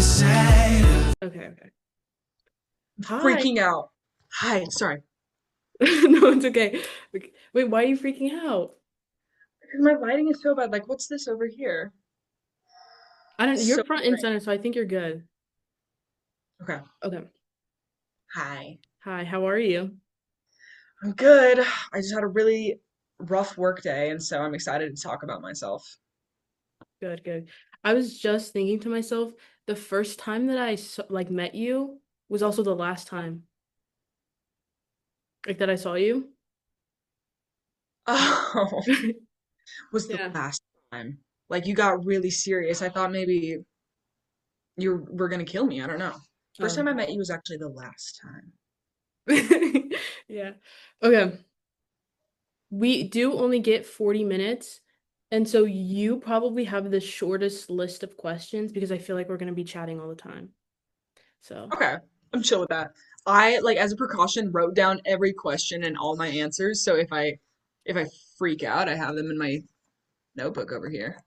Okay, okay. Hi. Freaking out. Hi, sorry. No, it's okay. Okay. Wait, why are you freaking out? Because my lighting is so bad. Like, what's this over here? I don't, It's you're so front and bright. center, so I think you're good. Okay. Okay. Hi. Hi, how are you? I'm good. I just had a really rough work day, and so I'm excited to talk about myself. Good, good. I was just thinking to myself, the first time that like met you was also the last time like that I saw you. Oh, was the Yeah. last time. Like, you got really serious. I thought maybe you were gonna kill me. I don't know. First Oh. time I met you was actually the last time. Yeah. Okay. We do only get 40 minutes, and so you probably have the shortest list of questions because I feel like we're going to be chatting all the time. So, Okay, I'm chill with that. I, like, as a precaution, wrote down every question and all my answers, so if I freak out, I have them in my notebook over here.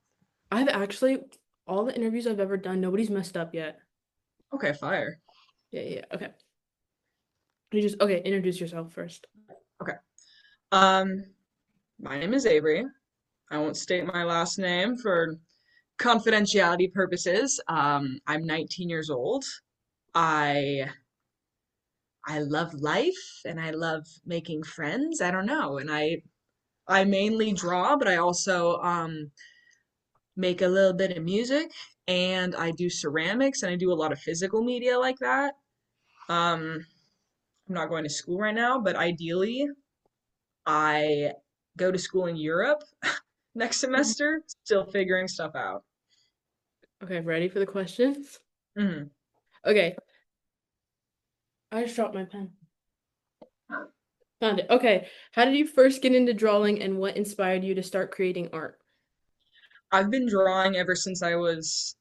I've actually all the interviews I've ever done, nobody's messed up yet. Okay, fire. Yeah, yeah, yeah. Okay. You just okay, introduce yourself first. Okay. Um, my name is Avery. I won't state my last name for confidentiality purposes. I'm 19 years old. I I love life and I love making friends. I don't know. And I mainly draw, but I also make a little bit of music and I do ceramics and I do a lot of physical media like that. I'm not going to school right now, but ideally I go to school in Europe next Mhm. semester, still figuring stuff out. Okay, ready for the questions? Hmm. Okay, I just dropped my pen. Found it. Okay, how did you first get into drawing and what inspired you to start creating art? I've been drawing ever since I was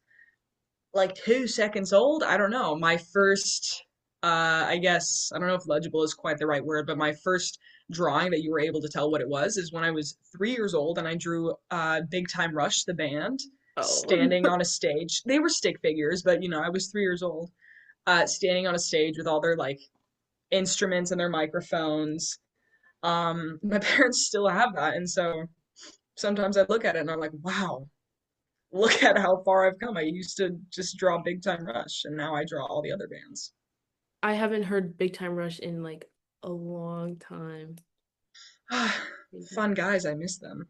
like 2 seconds old. I don't know. My first, I guess, I don't know if legible is quite the right word, but my first drawing that you were able to tell what it was is when I was 3 years old and I drew Big Time Rush, the band, Oh. standing on a stage. They were stick figures, but I was 3 years old, standing on a stage with all their like instruments and their microphones. My parents still have that, and so sometimes I look at it and I'm like, wow, look at how far I've come. I used to just draw Big Time Rush, and now I draw all the other bands. I haven't heard Big Time Rush in like a long time. Fun guys, I miss them.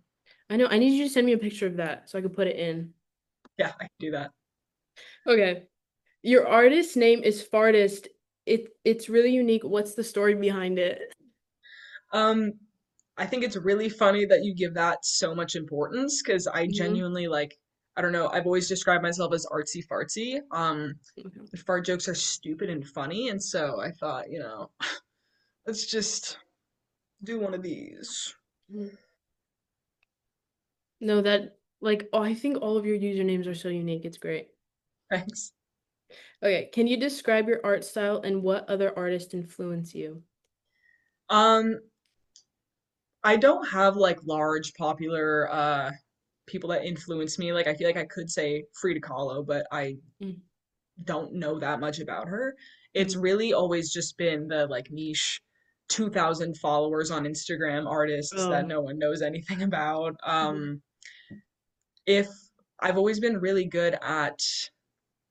I know. I need you to send me a picture of that so I can put it in. Yeah, I can do that. Okay. Your artist name is Fartist. It's really unique. What's the story behind it? Um, I think it's really funny that you give that so much importance because I Hmm. genuinely like, I don't know, I've always described myself as artsy fartsy. Fart jokes are stupid and funny, and so I thought, let's just do one of these. No, that like oh, I think all of your usernames are so unique. It's great. Thanks. Okay, can you describe your art style and what other artists influence you? Um, I don't have like large popular people that influence me. Like I feel like I could say Frida Kahlo, but I Mm, don't know that much about her. It's mm, really always just been the like niche 2,000 followers on Instagram artists that oh. no one knows anything about. Mhm. If I've always been really good at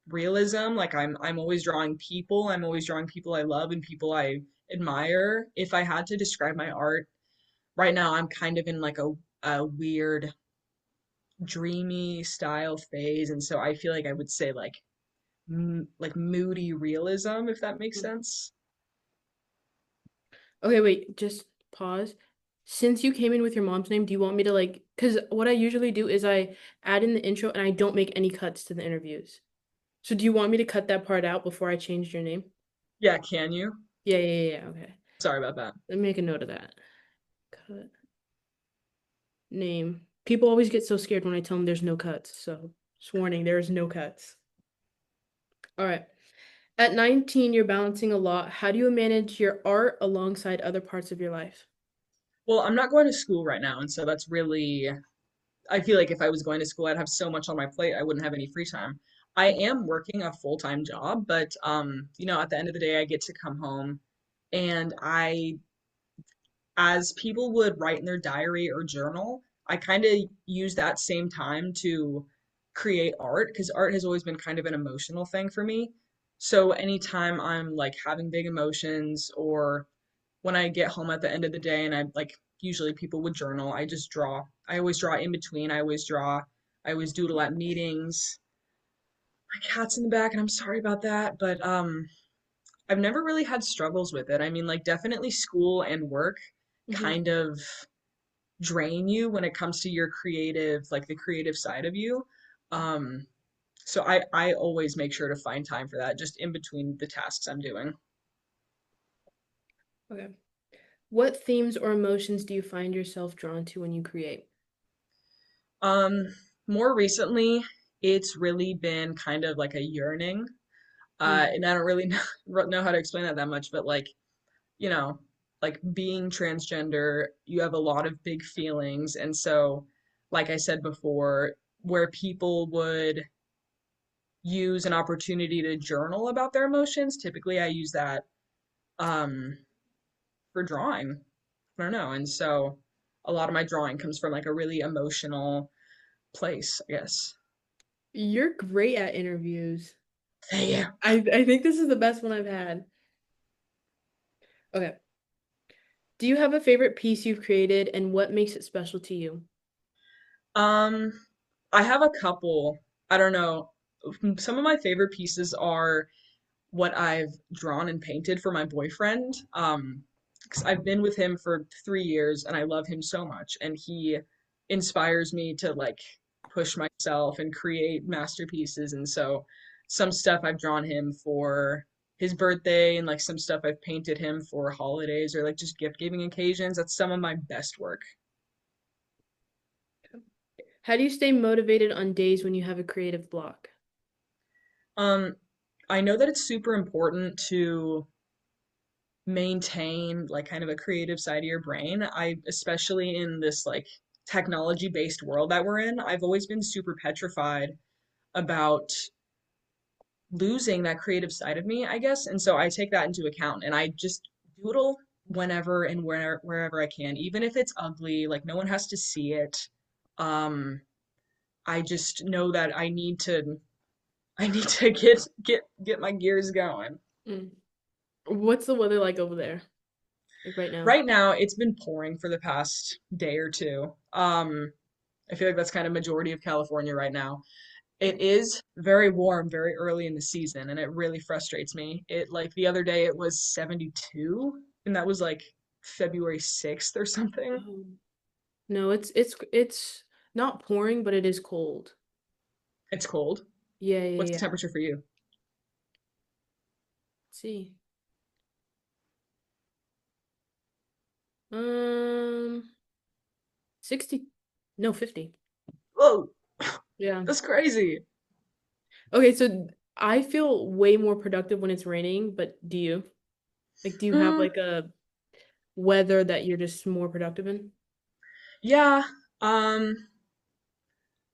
realism, like I'm always drawing people. I'm always drawing people I love and people I admire. If I had to describe my art right now, I'm kind of in like a weird dreamy style phase, and so I feel like I would say like like moody realism, if that makes sense. Okay, wait, just pause. Since you came in with your mom's name, do you want me to like, because what I usually do is I add in the intro and I don't make any cuts to the interviews. So do you want me to cut that part out before I change your name? Yeah, can you? Yeah, yeah, yeah, yeah, okay. Sorry about that. Let me make a note of that. Cut name. People always get so scared when I tell them there's no cuts. So just warning, there is no cuts. All right. At 19, you're balancing a lot. How do you manage your art alongside other parts of your life? Well, I'm not going to school right now, and so that's really, I feel like if I was going to school, I'd have so much on my plate, I wouldn't have any free time. I am working a full-time job, but at the end of the day, I get to come home and as people would write in their diary or journal, I kind of use that same time to create art because art has always been kind of an emotional thing for me. So anytime I'm like having big emotions or when I get home at the end of the day and I like usually people would journal, I just draw. I always draw in between. I always draw. I always doodle at meetings. My cat's in the back and I'm sorry about that, but I've never really had struggles with it. I mean, like definitely school and work Hmm. kind of drain you when it comes to your creative, like the creative side of you. Um, so I always make sure to find time for that just in between the tasks I'm doing. Okay. What themes or emotions do you find yourself drawn to when you create? Um, More recently, it's really been kind of like a yearning. Mm. And I don't really know how to explain that much, but like, you know, like being transgender, you have a lot of big feelings. And so, like I said before, where people would use an opportunity to journal about their emotions, typically I use that um, for drawing. I don't know. And so a lot of my drawing comes from like a really emotional place, I guess. You're great at interviews. Yeah. I think this is the best one I've had. Okay. Do you have a favorite piece you've created and what makes it special to you? Um, I have a couple. I don't know. Some of my favorite pieces are what I've drawn and painted for my boyfriend. 'Cause I've been with him for 3 years and I love him so much, and he inspires me to like push myself and create masterpieces. And so, some stuff I've drawn him for his birthday, and like some stuff I've painted him for holidays or like just gift giving occasions. That's some of my best work. How do you stay motivated on days when you have a creative block? Um, I know that it's super important to maintain like kind of a creative side of your brain. I especially in this like technology based world that we're in, I've always been super petrified about losing that creative side of me, I guess. And so I take that into account and I just doodle whenever and wherever I can, even if it's ugly, like no one has to see it. Um, I just know that I need to get my gears going. Mm. What's the weather like over there? Like right now? Right now, it's been pouring for the past day or two. I feel like that's kind of majority of California right now. It is very warm very early in the season, and it really frustrates me. It like the other day it was 72, and that was like February 6th or something. No, it's not pouring, but it is cold. It's cold. Yeah, What's yeah, the yeah. temperature for you? Let's see. Um, 60. No, 50. Whoa, Yeah. that's crazy. Okay, so I feel way more productive when it's raining, but do you? Like, do you have Mm, like a weather that you're just more productive in? yeah. Um,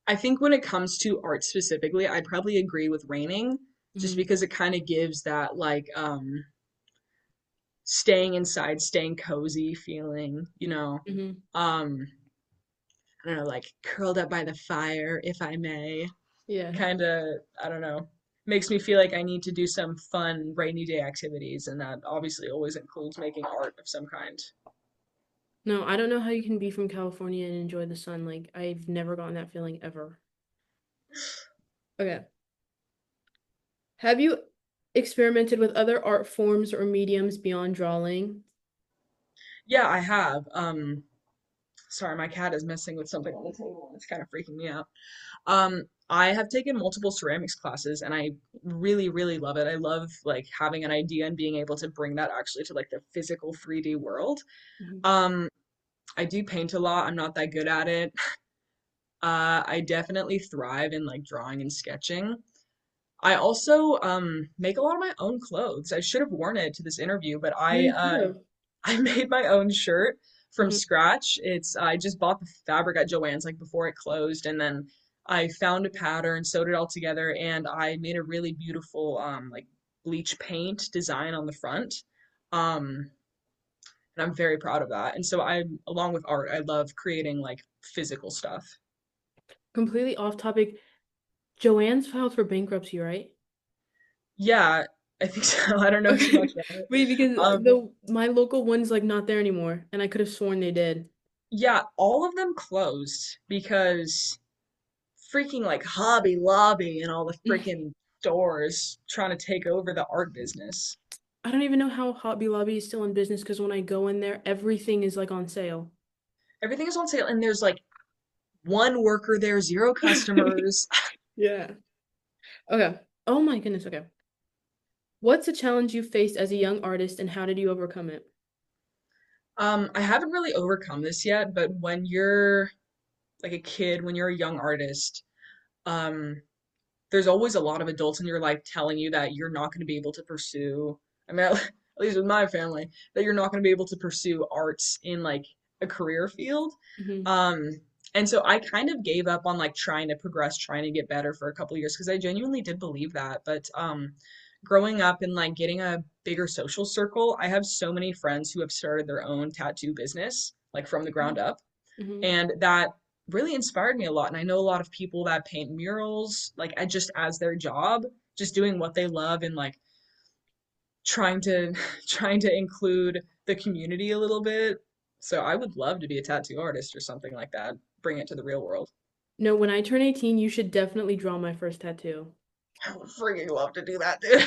I think when it comes to art specifically, I'd probably agree with raining just Hmm. because it kind of gives that like staying inside, staying cozy feeling, you know. Hmm. Um, I don't know, like curled up by the fire, if I may. Yeah. Kind of, I don't know, makes me feel like I need to do some fun rainy day activities, and that obviously always includes making art of some kind. No, I don't know how you can be from California and enjoy the sun. Like, I've never gotten that feeling ever. Okay. Have you experimented with other art forms or mediums beyond drawing? Yeah, I have. Sorry, my cat is messing with something on the table and it's kind of freaking me out. I have taken multiple ceramics classes and I really, really love it. I love like having an idea and being able to bring that actually to like the physical 3D world. Mhm. Um, I do paint a lot. I'm not that good at it. I definitely thrive in like drawing and sketching. I also make a lot of my own clothes. I should have worn it to this interview, but No, you could have. I made my own shirt from Mhm. scratch. It's I just bought the fabric at Joann's like before it closed, and then I found a pattern, sewed it all together, and I made a really beautiful like bleach paint design on the front. Um, and I'm very proud of that. And so I, along with art, I love creating like physical stuff. Completely off topic. Joanne's filed for bankruptcy, right? Yeah, I think so. I don't know too much Okay. about it. Wait, because Um, the my local one's like not there anymore, and I could have sworn they did. yeah, all of them closed because freaking like Hobby Lobby and all the freaking stores trying to take over the art business. I don't even know how Hobby Lobby is still in business because when I go in there, everything is like on sale. Everything is on sale, and there's like one worker there, zero customers. Yeah. Okay. Oh my goodness. Okay. What's a challenge you faced as a young artist and how did you overcome it? I haven't really overcome this yet, but when you're like a kid, when you're a young artist, um, there's always a lot of adults in your life telling you that you're not going to be able to pursue, I mean, at least with my family, that you're not going to be able to pursue arts in like a career field. Hmm. Um, and so I kind of gave up on like trying to progress, trying to get better for a couple of years because I genuinely did believe that. But growing up and like getting a bigger social circle, I have so many friends who have started their own tattoo business, like from the ground up. Hmm. And that really inspired me a lot. And I know a lot of people that paint murals, like just as their job, just doing what they love and like trying to trying to include the community a little bit. So I would love to be a tattoo artist or something like that. Bring it to the real world. No, when I turn 18, you should definitely draw my first tattoo. I would freaking love to do that, dude.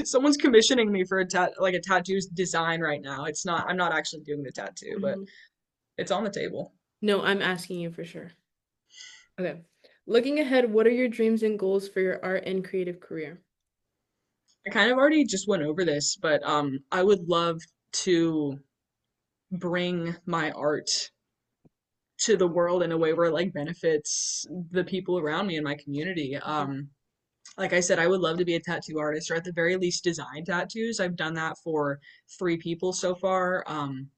Someone's commissioning me for a tattoo design right now. It's not I'm not actually doing the tattoo, but Hmm. it's on the table. No, I'm asking you for sure. Okay. Looking ahead, what are your dreams and goals for your art and creative career? I kind of already just went over this, but I would love to bring my art to the world in a way where it like benefits the people around me in my community. Like I said, I would love to be a tattoo artist or at the very least design tattoos. I've done that for three people so far. I'm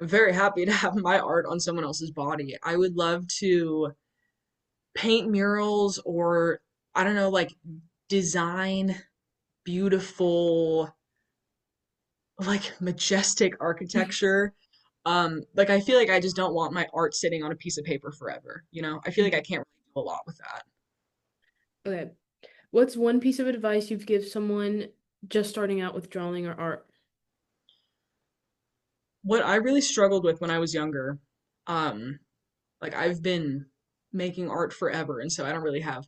very happy to have my art on someone else's body. I would love to paint murals or I don't know, like design beautiful, like majestic architecture. Like I feel like I just don't want my art sitting on a piece of paper forever, you know? I feel like I can't really do a lot with that. Okay. What's one piece of advice you've give someone just starting out with drawing or art? What I really struggled with when I was younger, um, like I've been making art forever, and so I don't really have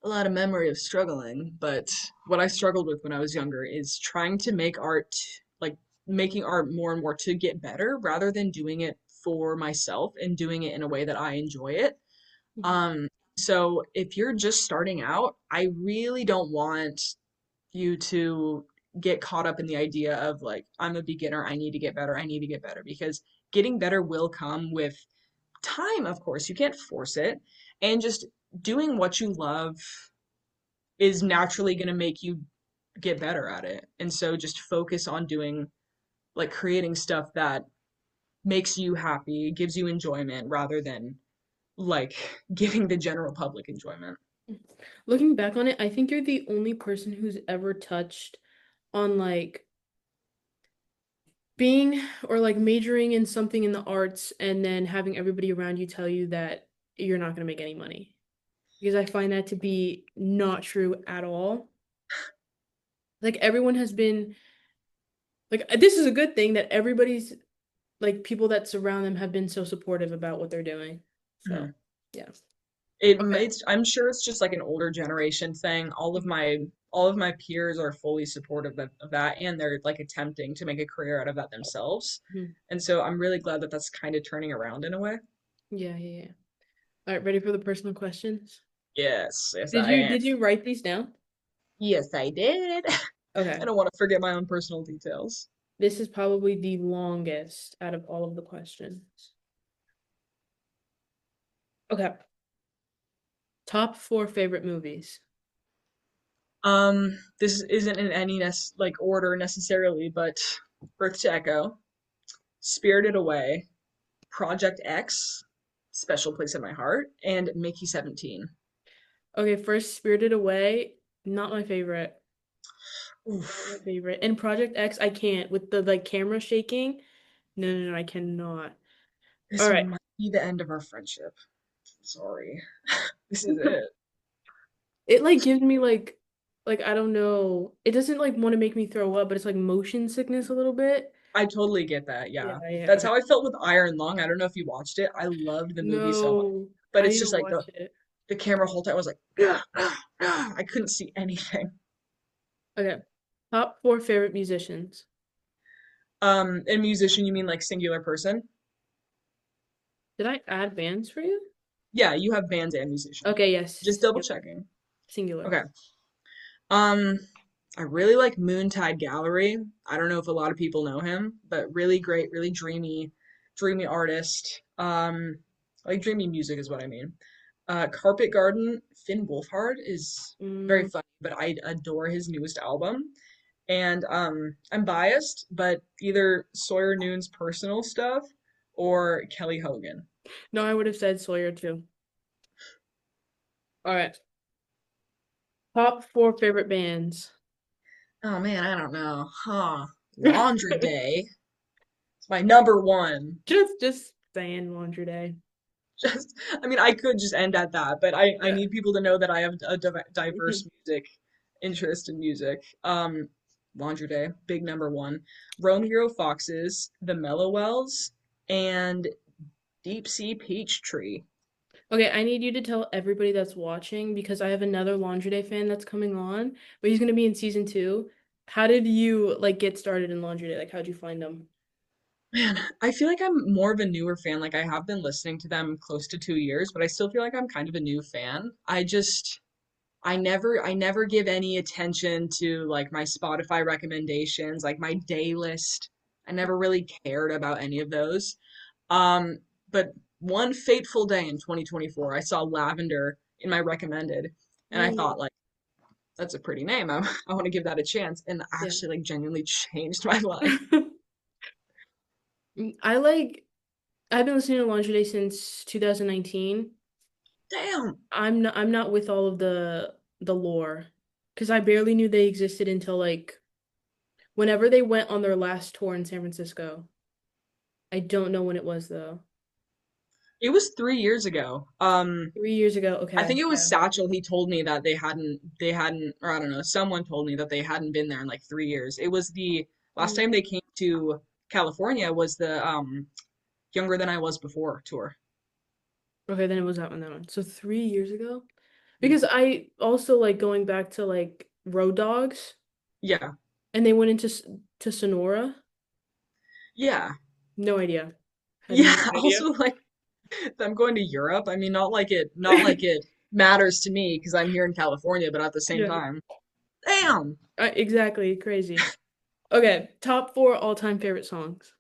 a lot of memory of struggling, but what I struggled with when I was younger is trying to make art, like making art more and more to get better rather than doing it for myself and doing it in a way that I enjoy it. Mhm. Um, so if you're just starting out, I really don't want you to get caught up in the idea of like, I'm a beginner, I need to get better, I need to get better, because getting better will come with time, of course. You can't force it. And just doing what you love is naturally going to make you get better at it. And so just focus on doing like creating stuff that makes you happy, gives you enjoyment rather than like giving the general public enjoyment. Looking back on it, I think you're the only person who's ever touched on like being or like majoring in something in the arts and then having everybody around you tell you that you're not going to make any money. Because I find that to be not true at all. Like everyone has been like this is a good thing that everybody's like people that surround them have been so supportive about what they're doing. So, Mhm. yeah. Okay. It's I'm sure it's just like an older generation thing. All of my peers are fully supportive of that and they're like attempting to make a career out of that themselves. Mhm. And so I'm really glad that that's kind of turning around in a way. Yeah, yeah, yeah. All right, ready for the personal questions? Yes, yes Did I you am. did you write these down? Yes, I did. I Okay. don't want to forget my own personal details. This is probably the longest out of all of the questions. Okay. Top four favorite movies. This isn't in any like order necessarily, but Birth to Echo, Spirited Away, Project X, special place in my heart, and Mickey 17. Okay, first Spirited Away, not my favorite. Not my Oof. favorite. And Project X, I can't with the like camera shaking. No, no, no, I cannot. All This right. might be the end of our friendship. Sorry. This is it. It like gives me like I don't know. It doesn't like want to make me throw up, but it's like motion sickness a little bit. I totally get that. Yeah, Yeah. yeah, That's okay. how I felt with Iron Lung. I don't know if you watched it. I loved the movie so much. No, But I it's need to just like watch it. the camera whole time was like, "Ugh, ugh, ugh." I couldn't see anything. Okay. Top four favorite musicians. And musician, you mean like singular person? Did I add bands for you? Yeah, you have bands and musician. Okay, Just yes. double Yep. checking. Singular. Okay. Um, I really like Moontide Gallery. I don't know if a lot of people know him, but really great, really dreamy artist. Like dreamy music is what I mean. Carpet Garden, Finn Wolfhard is very Mm, funny, but I adore his newest album. And I'm biased, but either Sawyer Noon's personal stuff or Kelly Hogan. no, I would have said Sawyer too. All right. Top four favorite bands. Oh man, I don't know. Huh. Laundry Day. It's my number one. Just saying Laundry Day. Just, I mean, I could just end at that, but I Yeah. need people to know that I have a diverse music interest in music. Laundry Day, big number one. Romeo Foxes, The Mellowells, and Deep Sea Peach Tree. Okay, I need you to tell everybody that's watching because I have another Laundry Day fan that's coming on, but he's gonna be in season two. How did you like get started in Laundry Day? Like, how'd you find him? Man, I feel like I'm more of a newer fan. Like I have been listening to them close to 2 years, but I still feel like I'm kind of a new fan. I never give any attention to like my Spotify recommendations, like my day list. I never really cared about any of those. Um, but one fateful day in 2024, I saw Lavender in my recommended, and I thought Mm, like that's a pretty name. I want to give that a chance, and yeah. actually like genuinely changed my life. I like I've been listening to Laundry Day since 2019. Damn. I'm not with all of the lore because I barely knew they existed until like whenever they went on their last tour in San Francisco. I don't know when it was though. It was 3 years ago. 3 years ago. I Okay. think it was Yeah. Satchel. He told me that they hadn't, or I don't know, someone told me that they hadn't been there in like 3 years. It was the last time Mm. they came to California was the Younger Than I Was Before tour. Okay, then it was that one. So 3 years ago? Yeah. Because I also like going back to like Road Dogs Yeah. and they went into to Sonora. Yeah. No idea. Had Yeah. no idea. Also like them going to Europe. I mean, not like it matters to me because I'm here in California, but at the same Yeah. time, damn. Exactly. Crazy. Okay, top four all-time favorite songs.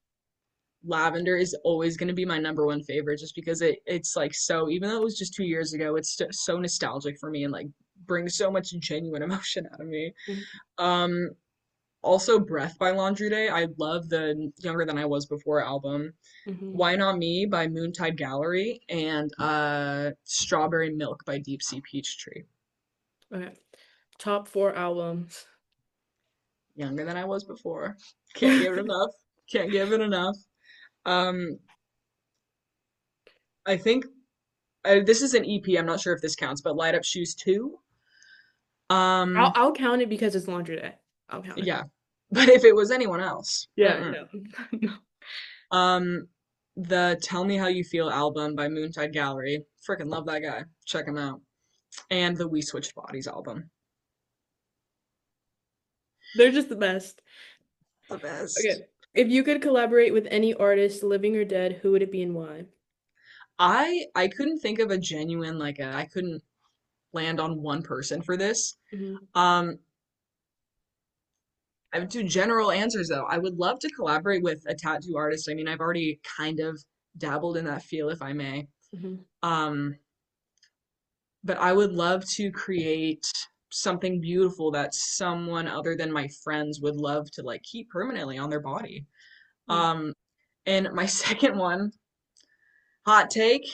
Lavender is always going to be my number one favorite just because it's like so even though it was just 2 years ago it's so nostalgic for me and like brings so much genuine emotion out of me. um Also Breath by Laundry Day. I love the Younger Than I Was Before album. Mm-hmm. Why Not Me by Moontide Gallery, and Strawberry Milk by Deep Sea Peachtree. Okay. Top four albums. Younger Than I Was Before. Can't give it enough. Can't give it enough. um I think this is an EP. I'm not sure if this counts, but Light Up Shoes 2. I'll Um, I'll count it because it's Laundry Day. I'll count it. yeah. But if it was anyone else, Yeah, mm-mm. no. No. Um, the Tell Me How You Feel album by Moontide Gallery. Freaking love that guy. Check him out. And the We Switched Bodies album. They're just the best. The best. Okay. If you could collaborate with any artist, living or dead, who would it be and why? I couldn't think of a genuine I couldn't land on one person for this. Hmm. Um, I have two general answers though. I would love to collaborate with a tattoo artist. I mean, I've already kind of dabbled in that field, if I may. Hmm. Um, but I would love to create something beautiful that someone other than my friends would love to like keep permanently on their body. Um, and my second one, hot take.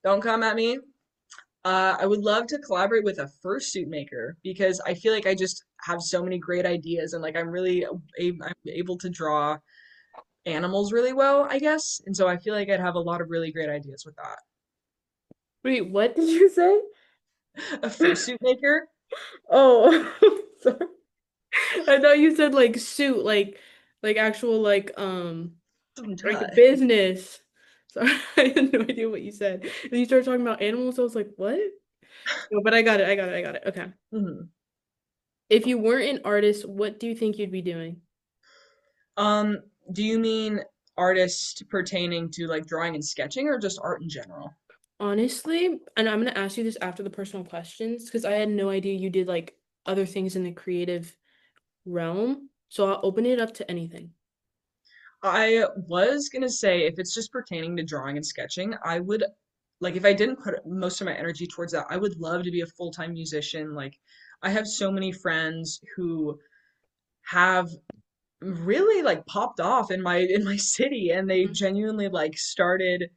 Don't come at me. I would love to collaborate with a fursuit maker because I feel like I just have so many great ideas and like I'm able to draw animals really well, I guess. And so I feel like I'd have a lot of really great ideas with that. Wait, what did you say? A fursuit maker? Oh, sorry. I thought you said like suit, like actual Don't like a I? business. Sorry, I had no idea what you said. And you started talking about animals, I was like, what? No, but I got it, I got it, I got it. Okay. Mhm. If you weren't an artist, what do you think you'd be doing? Um, do you mean artist pertaining to like drawing and sketching or just art in general? Honestly, and I'm gonna ask you this after the personal questions because I had no idea you did like other things in the creative realm. So I'll open it up to anything. I was gonna say if it's just pertaining to drawing and sketching, I would like if I didn't put most of my energy towards that, I would love to be a full-time musician. Like I have so many friends who have really like popped off in my city and they genuinely like started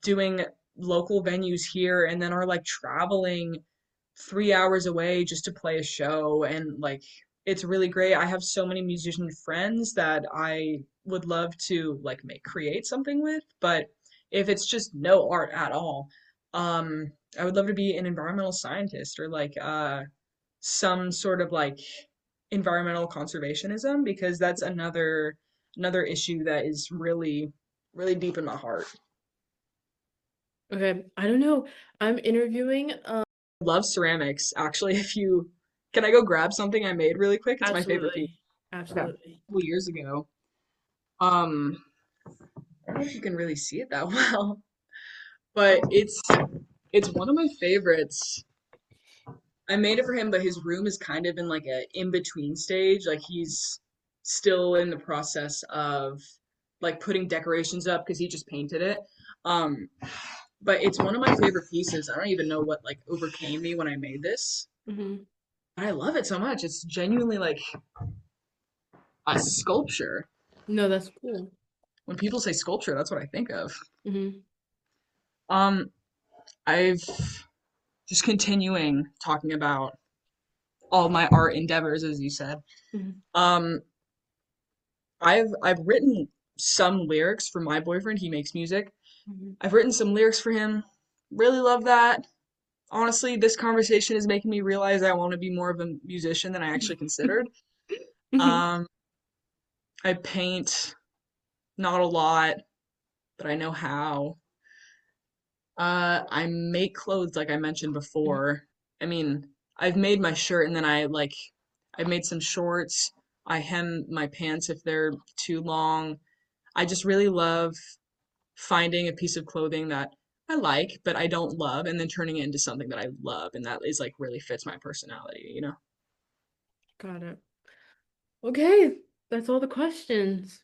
doing local venues here and then are like traveling 3 hours away just to play a show and like it's really great. I have so many musician friends that I would love to like make create something with, but if it's just no art at all, I would love to be an environmental scientist or like some sort of like environmental conservationism because that's another issue that is really deep in my heart. Okay, I don't know. I'm interviewing. Love ceramics. Actually, if you can I go grab something I made really quick? It's my favorite piece. Absolutely. Okay. A Absolutely. couple years ago. Um, I don't know if you can really see it that well, but Oh. it's one of my favorites. I made it for him, but his room is kind of in like a in-between stage. Like he's still in the process of like putting decorations up because he just painted it. Um, but it's one of my favorite pieces. I don't even know what like overcame me when I made this. Hmm. But I love it so much. It's genuinely like a sculpture. No, that's cool. When people say sculpture, that's what I think of. Hmm. Um, I've just continuing talking about all my art endeavors, as you said. Hmm. Um, I've written some lyrics for my boyfriend. He makes music. Hmm. I've written some lyrics for him. Really love that. Honestly, this conversation is making me realize I want to be more of a musician than I actually considered. Hmm. Um, I paint not a lot, but I know how. I make clothes like I mentioned before. I mean, I've made my shirt and then I've made some shorts. I hem my pants if they're too long. I just really love finding a piece of clothing that I like, but I don't love, and then turning it into something that I love, and that is like really fits my personality. Got it. Okay, that's all the questions.